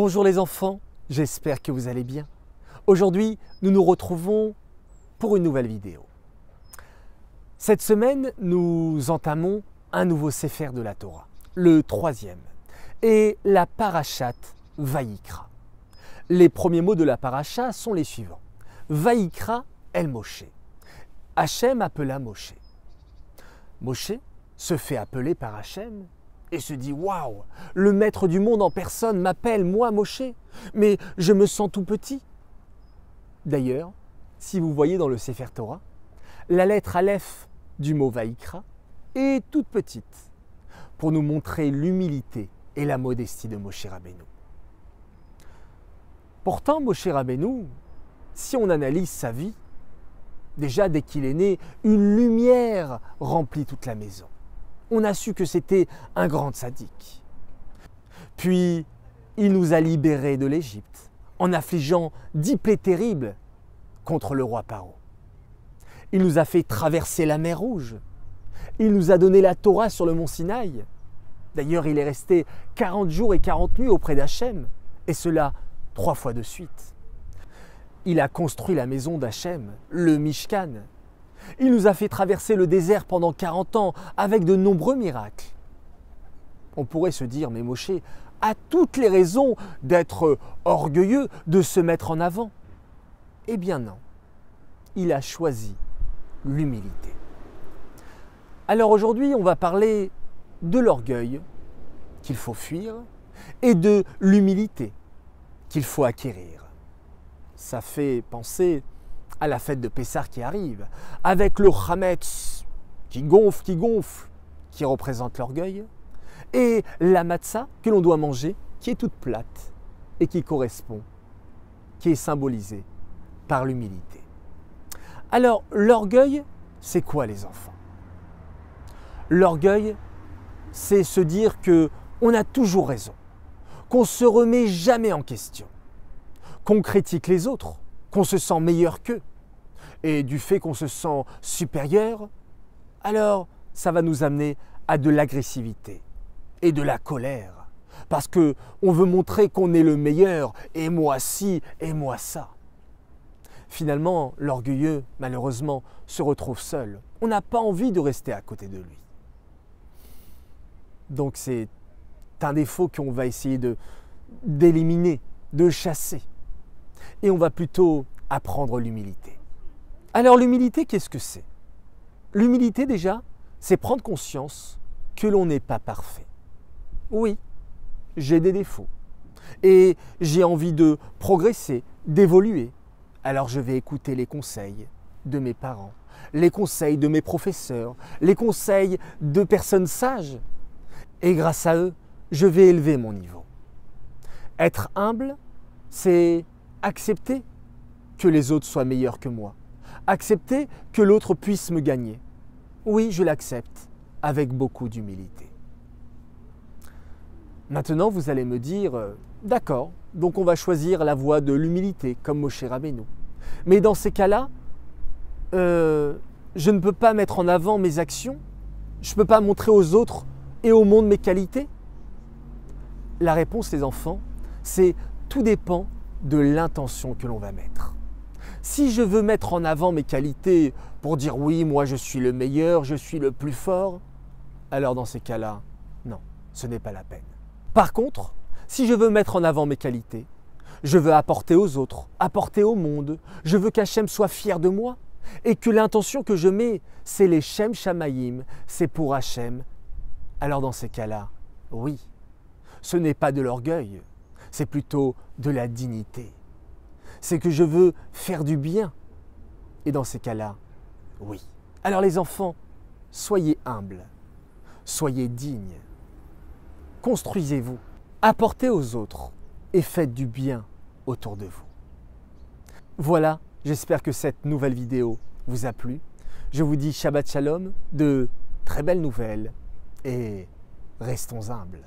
Bonjour les enfants, j'espère que vous allez bien. Aujourd'hui, nous nous retrouvons pour une nouvelle vidéo. Cette semaine, nous entamons un nouveau Sefer de la Torah, le 3e, et la parachate Vayikra. Les premiers mots de la paracha sont les suivants. Vayikra el Moshe. Hachem appela Moshe. Moshe se fait appeler par Hachem et se dit « Waouh, le maître du monde en personne m'appelle, moi Moshe, mais je me sens tout petit. » D'ailleurs, si vous voyez dans le Sefer Torah, la lettre Aleph du mot Vayikra est toute petite pour nous montrer l'humilité et la modestie de Moshe Rabbeinu. Pourtant, Moshe Rabbeinu, si on analyse sa vie, déjà dès qu'il est né, une lumière remplit toute la maison. On a su que c'était un grand tzaddik. Puis, il nous a libérés de l'Égypte en affligeant 10 plaies terribles contre le roi Paro. Il nous a fait traverser la mer Rouge. Il nous a donné la Torah sur le mont Sinaï. D'ailleurs, il est resté 40 jours et 40 nuits auprès d'Hachem, et cela 3 fois de suite. Il a construit la maison d'Hachem, le Mishkan. Il nous a fait traverser le désert pendant 40 ans avec de nombreux miracles. On pourrait se dire, mais Moshe a toutes les raisons d'être orgueilleux, de se mettre en avant. Eh bien non, il a choisi l'humilité. Alors aujourd'hui, on va parler de l'orgueil qu'il faut fuir et de l'humilité qu'il faut acquérir. Ça fait penser à la fête de Pessah qui arrive, avec le Hametz qui gonfle, qui représente l'orgueil, et la matzah que l'on doit manger, qui est toute plate et qui correspond, qui est symbolisée par l'humilité. Alors, l'orgueil, c'est quoi les enfants? L'orgueil, c'est se dire qu'on a toujours raison, qu'on ne se remet jamais en question, qu'on critique les autres, qu'on se sent meilleur qu'eux, et du fait qu'on se sent supérieur, alors ça va nous amener à de l'agressivité et de la colère, parce qu'on veut montrer qu'on est le meilleur, et moi ci, et moi ça. Finalement, l'orgueilleux, malheureusement, se retrouve seul. On n'a pas envie de rester à côté de lui. Donc c'est un défaut qu'on va essayer d'éliminer, de chasser. Et on va plutôt apprendre l'humilité. Alors l'humilité, qu'est-ce que c'est? L'humilité déjà, c'est prendre conscience que l'on n'est pas parfait. Oui, j'ai des défauts. Et j'ai envie de progresser, d'évoluer. Alors je vais écouter les conseils de mes parents, les conseils de mes professeurs, les conseils de personnes sages. Et grâce à eux, je vais élever mon niveau. Être humble, c'est accepter que les autres soient meilleurs que moi. Accepter que l'autre puisse me gagner. Oui, je l'accepte avec beaucoup d'humilité. Maintenant, vous allez me dire, d'accord, donc on va choisir la voie de l'humilité, comme Moshe Rabbeinu. Mais dans ces cas-là, je ne peux pas mettre en avant mes actions, je ne peux pas montrer aux autres et au monde mes qualités. La réponse, les enfants, c'est tout dépend de l'intention que l'on va mettre. Si je veux mettre en avant mes qualités pour dire oui, moi je suis le meilleur, je suis le plus fort, alors dans ces cas-là, non, ce n'est pas la peine. Par contre, si je veux mettre en avant mes qualités, je veux apporter aux autres, apporter au monde, je veux qu'Hachem soit fier de moi et que l'intention que je mets, c'est les Shem Shamayim, c'est pour Hachem, alors dans ces cas-là, oui, ce n'est pas de l'orgueil, c'est plutôt de la dignité. C'est que je veux faire du bien. Et dans ces cas-là, oui. Alors les enfants, soyez humbles, soyez dignes, construisez-vous, apportez aux autres et faites du bien autour de vous. Voilà, j'espère que cette nouvelle vidéo vous a plu. Je vous dis Shabbat Shalom, de très belles nouvelles et restons humbles.